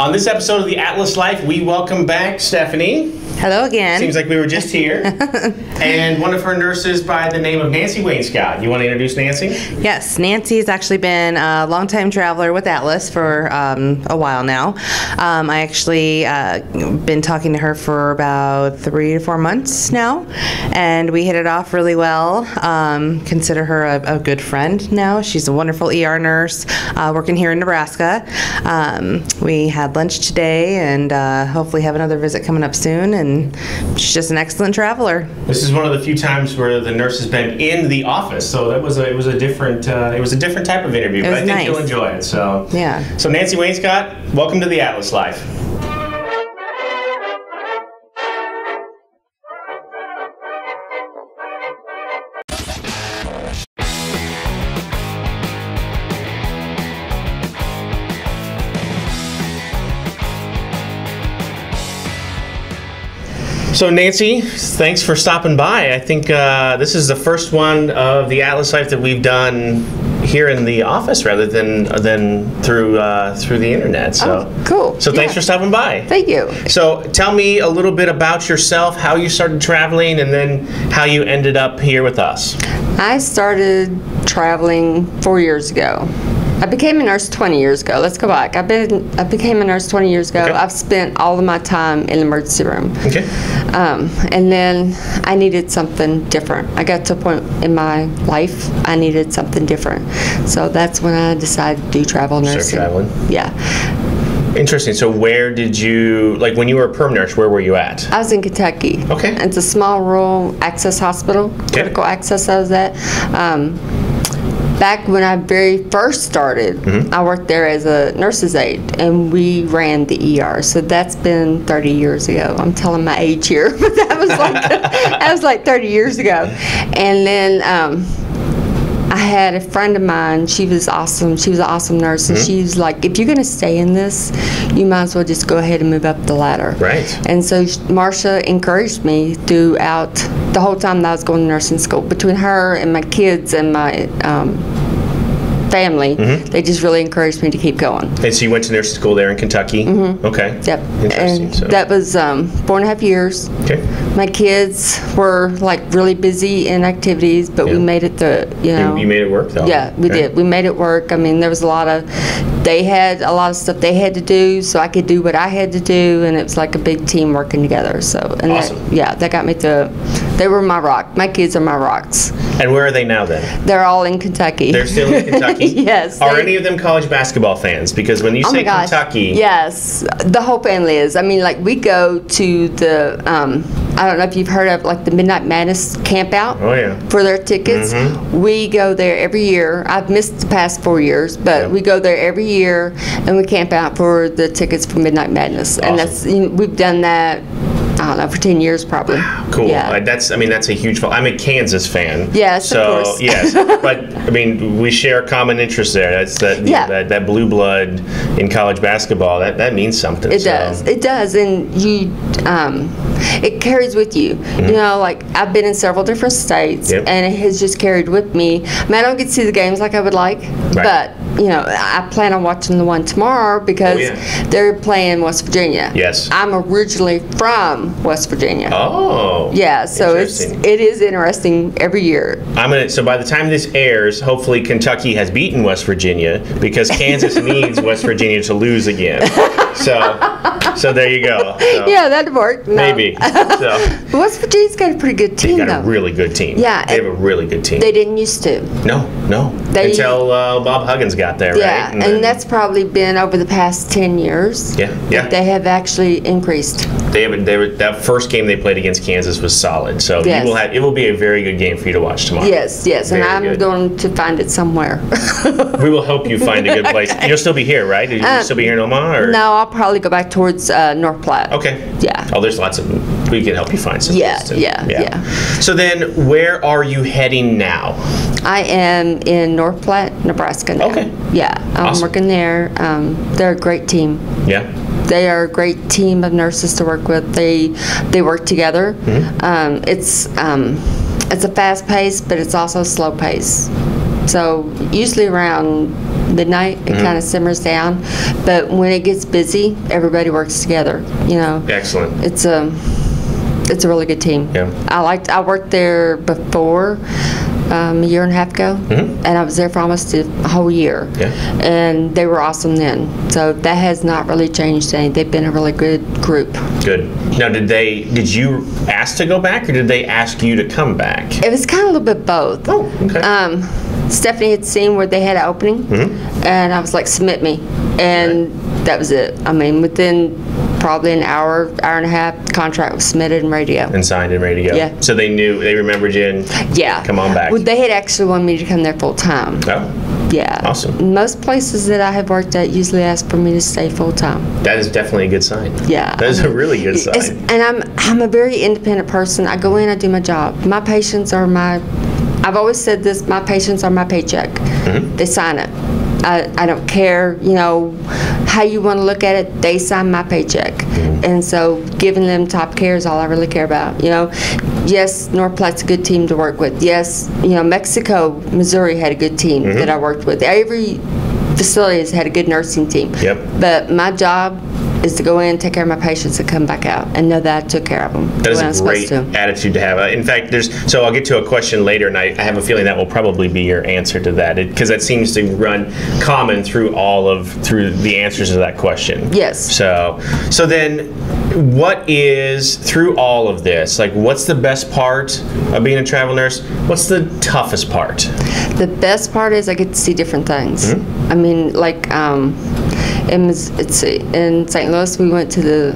On this episode of the Atlas Life, we welcome back Stephanie. Hello again. Seems like we were just here. And one of her nurses by the name of Nancy Wainscott. You want to introduce Nancy? Yes, Nancy has actually been a longtime traveler with Atlas for a while now. I actually been talking to her for about 3 to 4 months now, and we hit it off really well. Consider her a good friend now. She's a wonderful ER nurse working here in Nebraska. We had lunch today, and hopefully have another visit coming up soon. And she's just an excellent traveler. This is one of the few times where the nurse has been in the office, so it was a different type of interview. But I think you'll enjoy it. So yeah. So Nancy Wainscott, welcome to the Atlas Life. So Nancy, thanks for stopping by. I think this is the first one of the Atlas Life that we've done here in the office rather than through the internet. So cool. So thanks for stopping by. Thank you. So tell me a little bit about yourself, how you started traveling, and then how you ended up here with us. I started traveling 4 years ago. I became a nurse 20 years ago. Let's go back. I became a nurse 20 years ago. Okay. I've spent all of my time in the emergency room. Okay. And then I needed something different. I got to a point in my life I needed something different. So that's when I decided to do travel nursing. Start traveling? Yeah. Interesting. So where did you, like when you were a perm nurse, where were you at? I was in Kentucky. Okay. It's a small rural access hospital, critical access I was at. Back when I very first started, I worked there as a nurse's aide, and we ran the ER. So that's been 30 years ago. I'm telling my age here, but that was like 30 years ago. And then I had a friend of mine. She was awesome. She was an awesome nurse, and she's like, "If you're going to stay in this, you might as well just go ahead and move up the ladder." Right. And so Marcia encouraged me throughout the whole time that I was going to nursing school. Between her and my kids and my family, they just really encouraged me to keep going. And so you went to nursing school there in Kentucky? Okay. Yep. Interesting. And that was 4.5 years. Okay. My kids were like really busy in activities, but we made it through, You made it work though. Yeah, we did. We made it work. I mean, there was they had a lot of stuff they had to do, so I could do what I had to do, and it was like a big team working together. So, and awesome. that got me through. They were my rock. My kids are my rocks. And where are they now then? They're all in Kentucky. They're still in Kentucky? Yes. Are any of them college basketball fans? Because when you say Kentucky... Yes, the whole family is. I mean, like, we go to the, I don't know if you've heard of, like, the Midnight Madness camp out. Oh, yeah. For their tickets. We go there every year. I've missed the past 4 years, but we go there every year, and we camp out for the tickets for Midnight Madness. Awesome. And we've done that, I don't know, for 10 years probably. Cool. Yeah. That's a huge... I'm a Kansas fan. Yes, so, of course. Yes. But, I mean, we share a common interest there. That's that blue blood in college basketball. That means something. It does. It does. And it carries with you. You know, like, I've been in several different states, and it has just carried with me. I mean, I don't get to see the games like I would like, but, I plan on watching the one tomorrow because they're playing West Virginia. Yes. I'm originally from West Virginia. Oh. Yeah, so it is interesting every year. So by the time this airs, hopefully Kentucky has beaten West Virginia because Kansas needs West Virginia to lose again. So there you go. So, yeah, that'd work. No. Maybe. So West Virginia's got a pretty good team, They got a really good team. Yeah. They have a really good team. They didn't used to. No. Until Bob Huggins got there, yeah, right? and that's probably been over the past 10 years. Yeah. They have actually increased. That first game they played against Kansas was solid. So it will be a very good game for you to watch tomorrow. Yes, and I'm going to find it somewhere. We will help you find a good place. You'll still be here, right? You'll still be here in Omaha? Or? No, I'll probably go back towards North Platte. Okay. Yeah. Oh, there's lots of... We can help you find some place too. Yeah. So then, where are you heading now? I am in North Platte, Nebraska now. Okay. Yeah, I'm working there. They're a great team. Yeah. They are a great team of nurses to work with. They work together. It's a fast pace, but it's also slow pace. So usually around midnight. It kind of simmers down. But when it gets busy, everybody works together, you know. Excellent. It's a really good team. Yeah. I worked there before, a year and a half ago, and I was there for almost a whole year. Yeah. And they were awesome then. So that has not really changed any. They've been a really good group. Good. Now, did you ask to go back, or did they ask you to come back? It was kind of a little bit both. Oh, okay. Stephanie had seen where they had an opening, and I was like, submit me. And that was it. I mean, within probably an hour and a half, the contract was submitted in radio. And signed in radio. Yeah. So they remembered you and come on back. Well, they had actually wanted me to come there full time. Oh. Yeah. Awesome. Most places that I have worked at usually ask for me to stay full time. That is definitely a good sign. Yeah. That is a really good sign. And I'm a very independent person. I go in, I do my job. My patients are I've always said this, my patients are my paycheck. They sign it. I don't care, you know, how you want to look at it, they sign my paycheck. And so giving them top care is all I really care about, you know. Yes, North Platte's a good team to work with. Yes, you know, Mexico, Missouri had a good team that I worked with. Every facility has had a good nursing team. Yep. But my job is to go in, take care of my patients, and come back out, and know that I took care of them. That is a great attitude to have. In fact, so I'll get to a question later, and I have a feeling that will probably be your answer to that, because that seems to run common through the answers to that question. Yes. So then, what is, through all of this, like, what's the best part of being a travel nurse? What's the toughest part? The best part is I get to see different things. I mean, like, in St. Louis, we went to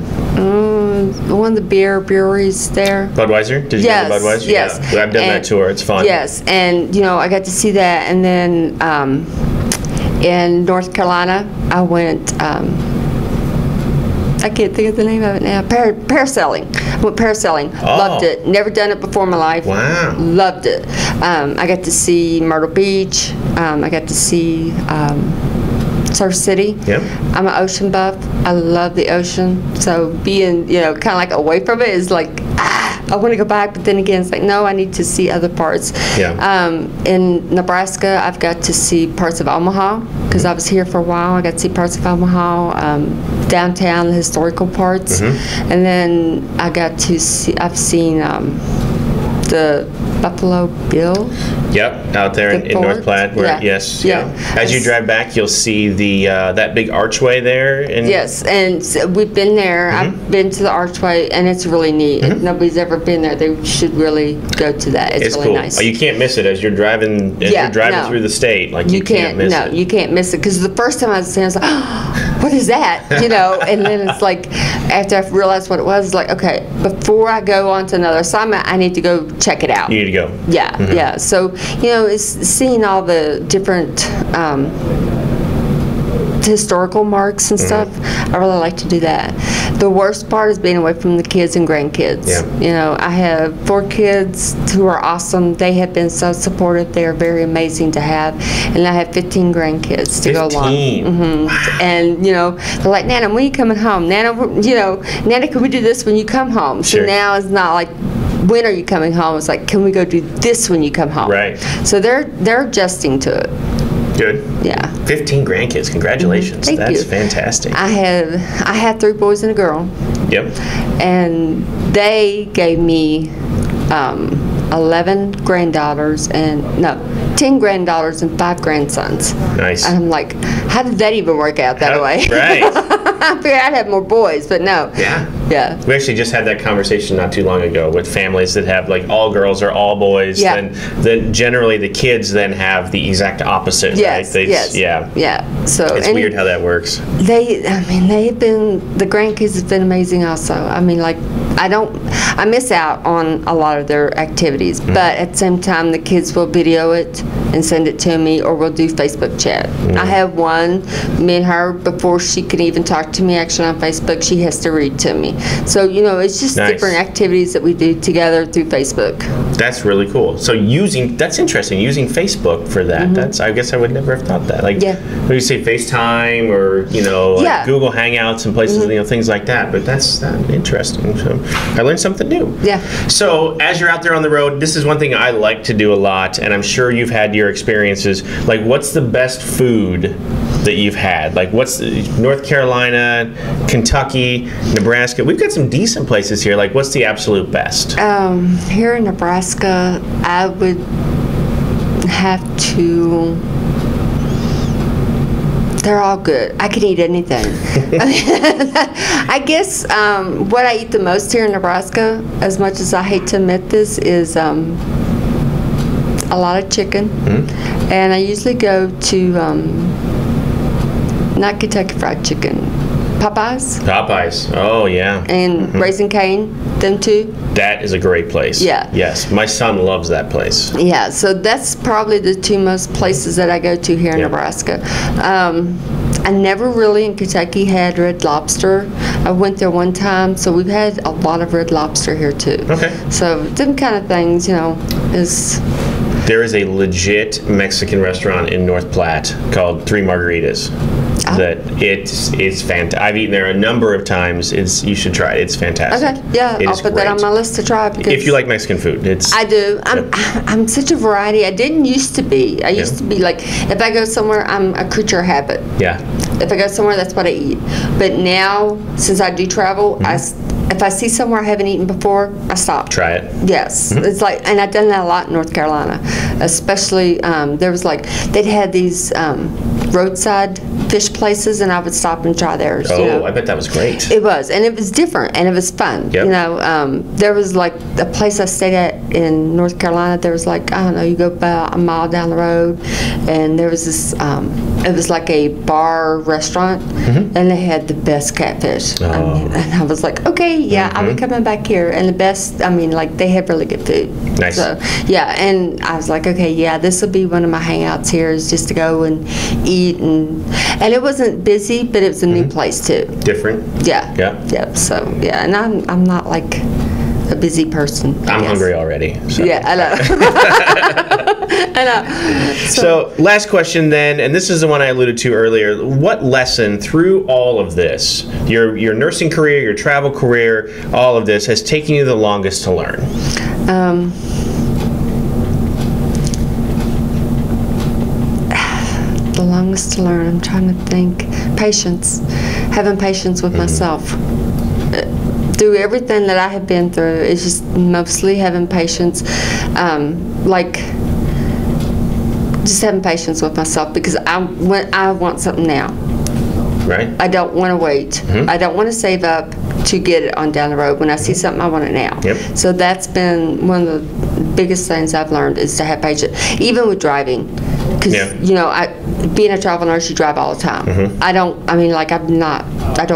one of the beer breweries there. Budweiser? Did you go to Budweiser? Yes. Yeah. I've done that tour. It's fun. Yes, and you know, I got to see that, and then in North Carolina, I went. I can't think of the name of it now. Parasailing. I went parasailing. Loved it. Never done it before in my life. Wow. Loved it. I got to see Myrtle Beach. I got to see Surf City. Yep. I'm an ocean buff. I love the ocean. So being, you know, kind of like away from it is like, I want to go back, but then again, it's like, no, I need to see other parts. Yeah. In Nebraska, I've got to see parts of Omaha, because I was here for a while. I got to see parts of Omaha, downtown, the historical parts. And then I've seen the Buffalo Bill. Yep, out there in North Platte. Where, yes. As you drive back, you'll see the that big archway there. Yes, and so we've been there. I've been to the archway, and it's really neat. If nobody's ever been there, they should really go to that. It's really cool. nice. Oh, you can't miss it as you're driving. Through the state, like you can't miss it. No, you can't miss it, because the first time I was there, I was like, oh, what is that? You know, and then it's like, after I realized what it was, it's like, okay, before I go on to another assignment, I need to go check it out. You need to go. Yeah, yeah. So, you know, it's seeing all the different historical marks and stuff. I really like to do that. The worst part is being away from the kids and grandkids. Yeah. You know, I have 4 kids who are awesome. They have been so supportive. They are very amazing to have. And I have 15 grandkids to go along. Wow. And, you know, they're like, Nana, when are you coming home? Nana, you know, Nana, can we do this when you come home? So now it's not like, when are you coming home? It's like, can we go do this when you come home? Right. So they're adjusting to it. Good. Yeah. 15 grandkids. Congratulations. Thank That's you. fantastic. I had 3 boys and a girl. Yep. And they gave me 11 granddaughters and 10 granddaughters and 5 grandsons. Nice. And I'm like, how did that even work out that way? Right. I figured I'd have more boys, but no. Yeah. Yeah. We actually just had that conversation not too long ago with families that have like all girls or all boys. Yeah. Then generally the kids then have the exact opposite. Yes. Right? Yes. Yeah. Yeah. So it's weird how that works. The grandkids have been amazing also. I mean, like, I miss out on a lot of their activities, but at the same time, the kids will video it and send it to me, or we'll do Facebook chat. I have one, me and her, before she can even talk to me actually on Facebook, she has to read to me. So, it's just Nice. different activities that we do together through Facebook. That's really cool. So that's interesting, using Facebook for that. I guess I would never have thought that. Like, when you say FaceTime or, like Google Hangouts and places, things like that. But that's interesting. So I learned something new. Yeah. So as you're out there on the road, this is one thing I like to do a lot, and I'm sure you've had your experiences. Like, what's the best food that you've had? Like, what's North Carolina, Kentucky, Nebraska? We've got some decent places here. Like, what's the absolute best? Here in Nebraska, I would have to. They're all good. I could eat anything. I guess what I eat the most here in Nebraska, as much as I hate to admit this, is a lot of chicken. And I usually go to, not Kentucky Fried Chicken, Popeyes. Popeyes. Oh, yeah. And Raising Cane, them two. That is a great place. Yeah. Yes. My son loves that place. Yeah, so that's probably the two most places that I go to here in Nebraska. I never really in Kentucky had Red Lobster. I went there one time, so we've had a lot of Red Lobster here too. Okay. So them kind of things, is... There is a legit Mexican restaurant in North Platte called Three Margaritas. That it's fantastic. I've eaten there a number of times. You should try it. It's fantastic. Okay, yeah, I'll put that on my list to try. Because if you like Mexican food, I do. I'm such a variety. I didn't used to be. I used to be like, if I go somewhere, I'm a creature of habit. Yeah. If I go somewhere, that's what I eat. But now, since I do travel, if I see somewhere I haven't eaten before, I stop. Try it. Yes. It's like, and I've done that a lot in North Carolina. Especially, there was like, they'd had these roadside fish places, and I would stop and try theirs. Oh, I bet that was great. It was, and it was different, and it was fun. Yep. There was like a place I stayed at in North Carolina. There was like, I don't know, you go about a mile down the road, and there was this, it was like a bar restaurant, and they had the best catfish. And I was like, okay, I'll be coming back here. And the best, like they had really good food. Nice. So, and I was like, okay, this will be one of my hangouts here, is just to go and eat. And it wasn't busy, but it was a new place too. Different. Yeah. So and I'm not like a busy person. I'm hungry already. So. Yeah, I know. I know. So last question then, and this is the one I alluded to earlier. What lesson through all of this, your nursing career, your travel career, all of this, has taken you the longest to learn? The longest to learn, I'm trying to think. Patience. Having patience with myself. Through everything that I have been through, it's just mostly having patience. Just having patience with myself, because I want something now. Right. I don't want to wait. I don't want to save up to get it on down the road. When I see something, I want it now. Yep. So that's been one of the biggest things I've learned, is to have patience, even with driving. Because, being a travel nurse, you drive all the time. I don't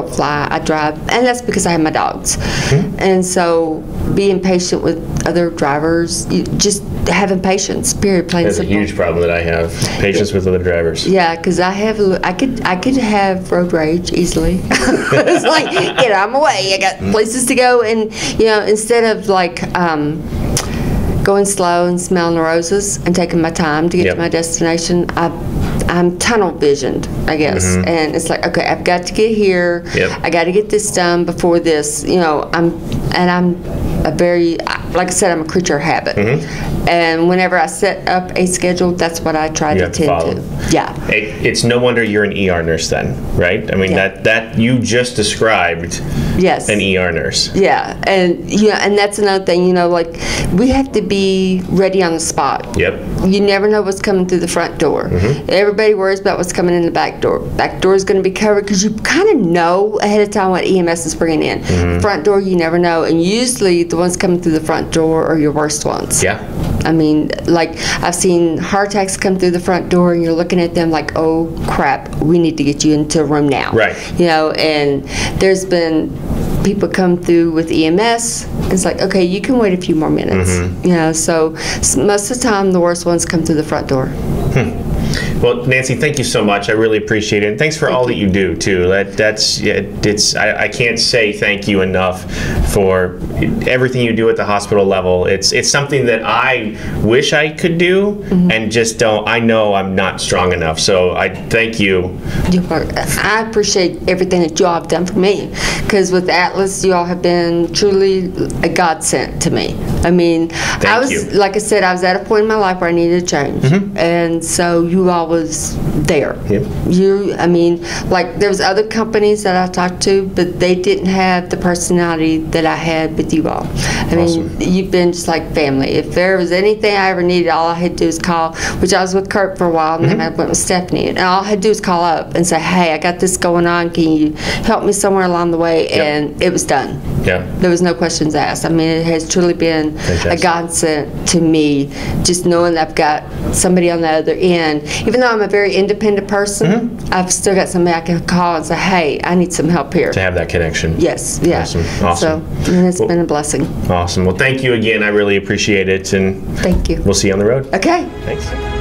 fly, I drive. And that's because I have my dogs. And so being patient with other drivers, just having patience, period, plain That's simple. a huge problem that I have, patience with other drivers. Yeah, because I could have road rage easily. It's like, get out of my way, I got places to go. And, instead of like, going slow and smelling the roses and taking my time to get to my destination, I'm tunnel visioned, I guess. And it's like, okay, I've got to get here. I got to get this done before this. I'm a very, like I said, I'm a creature of habit. And whenever I set up a schedule, that's what I try to tend to. Yeah. It's no wonder you're an ER nurse then, right? I mean, that you just described an ER nurse. Yeah. And, and that's another thing, like, we have to be ready on the spot. Yep. You never know what's coming through the front door. Everybody worries about what's coming in the back door. Back door is going to be covered because you kind of know ahead of time what EMS is bringing in. Front door, you never know. And usually the ones coming through the front door are your worst ones. Yeah. I mean, like, I've seen heart attacks come through the front door, and you're looking at them like, oh, crap, we need to get you into a room now. Right. And there's been people come through with EMS. It's like, okay, you can wait a few more minutes. So most of the time, the worst ones come through the front door. Well, Nancy, thank you so much. I really appreciate it. And thanks for all that you do, too. I can't say thank you enough for everything you do at the hospital level. It's something that I wish I could do and just don't. I know I'm not strong enough. So I thank you. I appreciate everything that you all have done for me, because with Atlas, you all have been truly a godsend to me. I mean, like I said, I was at a point in my life where I needed a change, and so you all was there. I mean, like there was other companies that I talked to, but they didn't have the personality that I had with you all. I mean, you've been just like family. If there was anything I ever needed, all I had to do was call, which I was with Kurt for a while, and then I went with Stephanie, and all I had to do was call up and say, hey, I got this going on, can you help me somewhere along the way? And it was done. There was no questions asked. I mean, it has truly been a godsend to me, just knowing that I've got somebody on the other end. Even though I'm a very independent person, I've still got somebody I can call and say, hey, I need some help here. To have that connection. Yes, Awesome. So it's been a blessing. Awesome. Well, thank you again. I really appreciate it. And thank you. We'll see you on the road. Okay. Thanks.